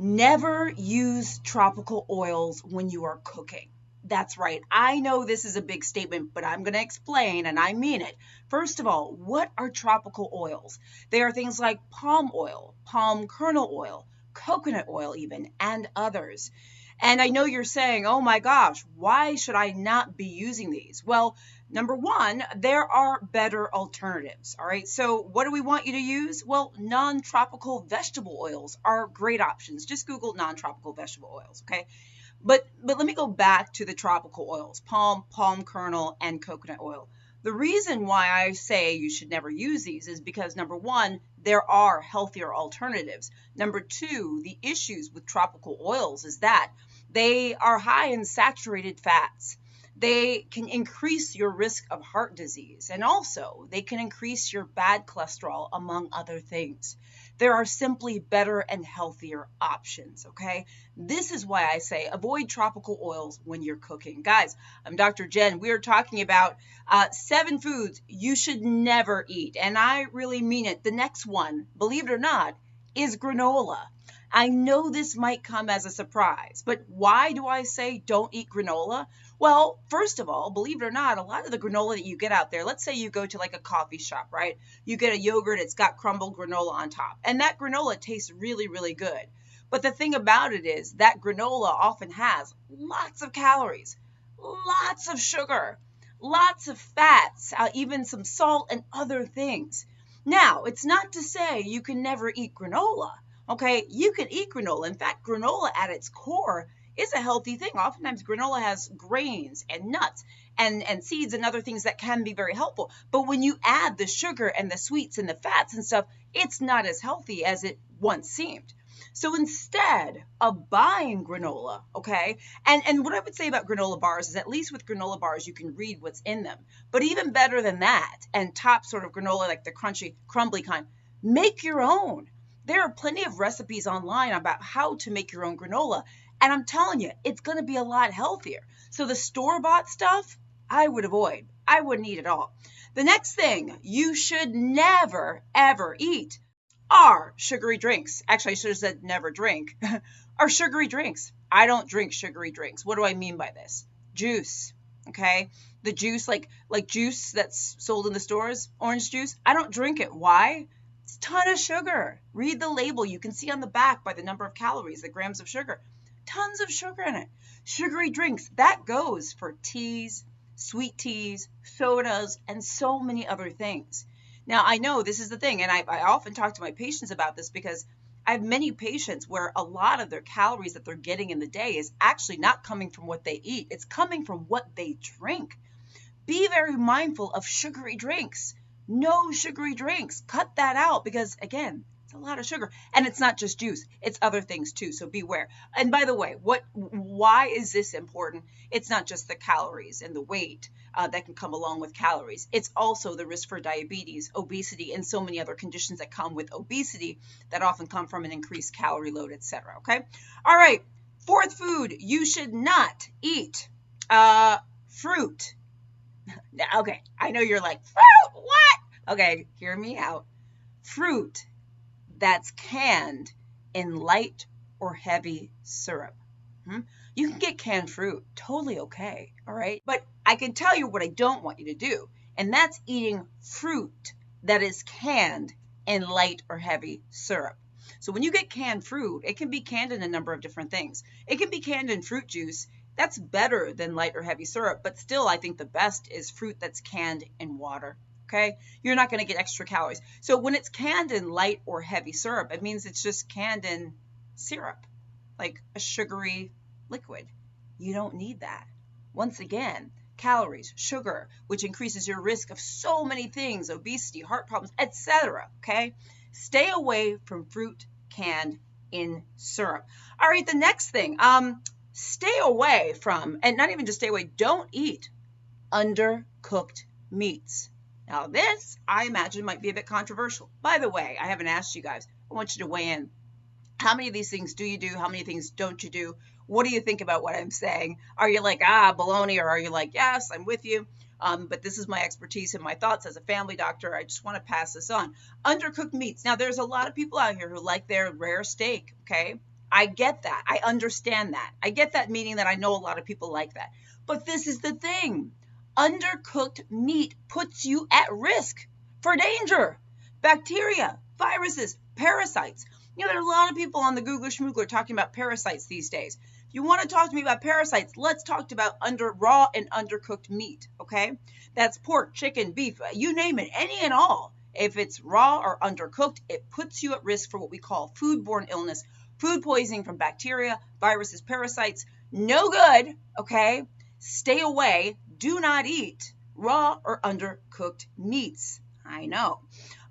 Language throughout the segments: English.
Never use tropical oils when you are cooking. That's right. I know this is a big statement, but I'm going to explain, and I mean it. First of all, what are tropical oils? They are things like palm oil, palm kernel oil, coconut oil even, and others. And I know you're saying, oh my gosh, why should I not be using these? Well, number one, there are better alternatives. All right. So what do we want you to use? Well, non-tropical vegetable oils are great options. Just Google non-tropical vegetable oils. Okay. But let me go back to the tropical oils, palm kernel, and coconut oil. The reason why I say you should never use these is because number one, there are healthier alternatives. Number two, the issues with tropical oils is that they are high in saturated fats. They can increase your risk of heart disease, and also they can increase your bad cholesterol, among other things. There are simply better and healthier options, okay? This is why I say avoid tropical oils when you're cooking. Guys, I'm Dr. Jen. We are talking about 7 foods you should never eat, and I really mean it. The next one, believe it or not, is granola. I know this might come as a surprise, but why do I say don't eat granola? Well, first of all, believe it or not, a lot of the granola that you get out there, let's say you go to like a coffee shop, right? You get a yogurt, it's got crumbled granola on top, and that granola tastes really, really good. But the thing about it is that granola often has lots of calories, lots of sugar, lots of fats, even some salt and other things. Now, it's not to say you can never eat granola. Okay, you can eat granola. In fact, granola at its core is a healthy thing. Oftentimes, granola has grains and nuts and seeds and other things that can be very helpful. But when you add the sugar and the sweets and the fats and stuff, it's not as healthy as it once seemed. So instead of buying granola, okay, and what I would say about granola bars is at least with granola bars, you can read what's in them. But even better than that, and top sort of granola, like the crunchy, crumbly kind, make your own. There are plenty of recipes online about how to make your own granola. And I'm telling you, it's going to be a lot healthier. So the store-bought stuff, I would avoid. I wouldn't eat at all. The next thing you should never, ever eat are sugary drinks. Actually, I should have said never drink. Are sugary drinks. I don't drink sugary drinks. What do I mean by this? Juice. Okay? The juice, like juice that's sold in the stores, orange juice, I don't drink it. Why? It's a ton of sugar. Read the label. You can see on the back by the number of calories, the grams of sugar. Tons of sugar in it. Sugary drinks, that goes for teas, sweet teas, sodas, and so many other things. Now, I know this is the thing, and I often talk to my patients about this because I have many patients where a lot of their calories that they're getting in the day is actually not coming from what they eat. It's coming from what they drink. Be very mindful of sugary drinks. No sugary drinks. Cut that out because, again, it's a lot of sugar. And it's not just juice. It's other things too, so beware. And by the way, why is this important? It's not just the calories and the weight that can come along with calories. It's also the risk for diabetes, obesity, and so many other conditions that come with obesity that often come from an increased calorie load, etc. Okay? All right. 4th food you should not eat. Fruit. Okay, I know you're like, fruit, what? Okay, hear me out. Fruit that's canned in light or heavy syrup. You can get canned fruit, totally okay, all right? But I can tell you what I don't want you to do, and that's eating fruit that is canned in light or heavy syrup. So when you get canned fruit, it can be canned in a number of different things. It can be canned in fruit juice. That's better than light or heavy syrup, but still I think the best is fruit that's canned in water, okay? You're not going to get extra calories. So when it's canned in light or heavy syrup, it means it's just canned in syrup, like a sugary liquid. You don't need that. Once again, calories, sugar, which increases your risk of so many things, obesity, heart problems, etc., okay? Stay away from fruit canned in syrup. All right, the next thing, stay away from, and not even just stay away, don't eat undercooked meats. Now this, I imagine, might be a bit controversial. By the way, I haven't asked you guys. I want you to weigh in. How many of these things do you do? How many things don't you do? What do you think about what I'm saying? Are you like, baloney, or are you like, yes, I'm with you? But this is my expertise and my thoughts as a family doctor. I just want to pass this on. Undercooked meats. Now, there's a lot of people out here who like their rare steak, okay? I get that. I understand that. I get that, meaning that I know a lot of people like that. But this is the thing. Undercooked meat puts you at risk for danger. Bacteria, viruses, parasites. You know, there are a lot of people on the Google Schmoogler talking about parasites these days. If you want to talk to me about parasites, let's talk about raw and undercooked meat, okay? That's pork, chicken, beef, you name it, any and all. If it's raw or undercooked, it puts you at risk for what we call foodborne illness, food poisoning from bacteria, viruses, parasites. No good, okay? Stay away. Do not eat raw or undercooked meats. I know.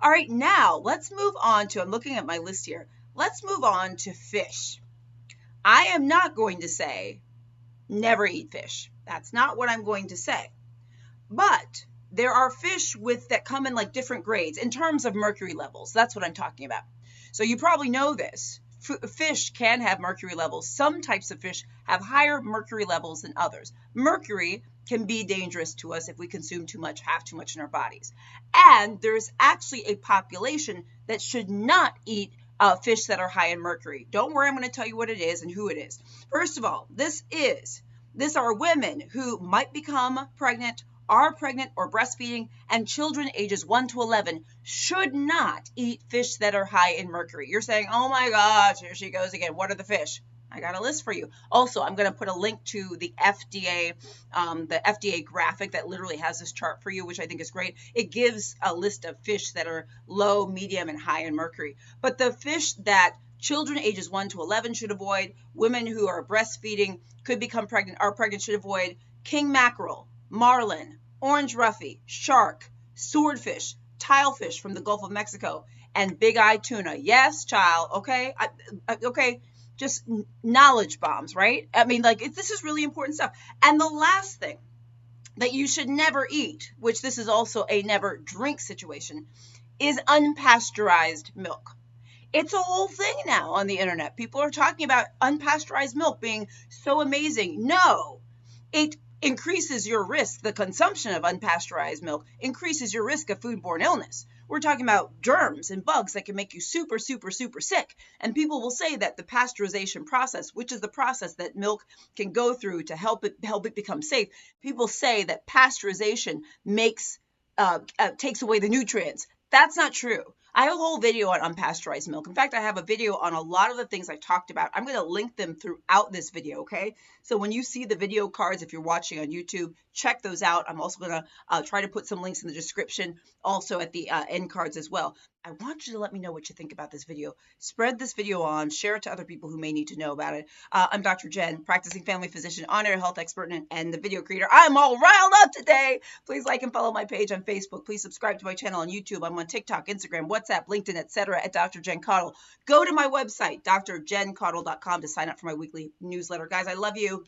All right, now let's move on to, I'm looking at my list here. Let's move on to fish. I am not going to say never eat fish. That's not what I'm going to say. But there are fish that come in like different grades in terms of mercury levels. That's what I'm talking about. So you probably know this. Fish can have mercury levels. Some types of fish have higher mercury levels than others. Mercury can be dangerous to us if we consume too much, have too much in our bodies. And there's actually a population that should not eat fish that are high in mercury. Don't worry, I'm going to tell you what it is and who it is. First of all, these are women who might become pregnant, are pregnant or breastfeeding, and children ages 1 to 11 should not eat fish that are high in mercury. You're saying, oh my gosh, here she goes again. What are the fish? I got a list for you. Also, I'm going to put a link to the FDA graphic that literally has this chart for you, which I think is great. It gives a list of fish that are low, medium, and high in mercury. But the fish that children ages 1 to 11 should avoid, women who are breastfeeding, could become pregnant, are pregnant, should avoid king mackerel, marlin, orange roughy, shark, swordfish, tilefish from the Gulf of Mexico, and big-eye tuna. Yes, child, okay? Okay, just knowledge bombs, right? I mean, like, this is really important stuff. And the last thing that you should never eat, which this is also a never drink situation, is unpasteurized milk. It's a whole thing now on the internet. People are talking about unpasteurized milk being so amazing. No, it increases your risk. The consumption of unpasteurized milk increases your risk of foodborne illness. We're talking about germs and bugs that can make you super, super, super sick. And people will say that the pasteurization process, which is the process that milk can go through to help it become safe, people say that pasteurization takes away the nutrients. That's not true. I have a whole video on unpasteurized milk. In fact, I have a video on a lot of the things I talked about. I'm going to link them throughout this video, okay? So when you see the video cards, if you're watching on YouTube, check those out. I'm also going to try to put some links in the description, also at the end cards as well. I want you to let me know what you think about this video. Spread this video on, share it to other people who may need to know about it. I'm Dr. Jen, practicing family physician, on-air health expert, and the video creator. I'm all riled up today. Please like and follow my page on Facebook. Please subscribe to my channel on YouTube. I'm on TikTok, Instagram, WhatsApp, LinkedIn, etc. at Dr. Jen Caudle. Go to my website, drjencaudle.com, to sign up for my weekly newsletter. Guys, I love you.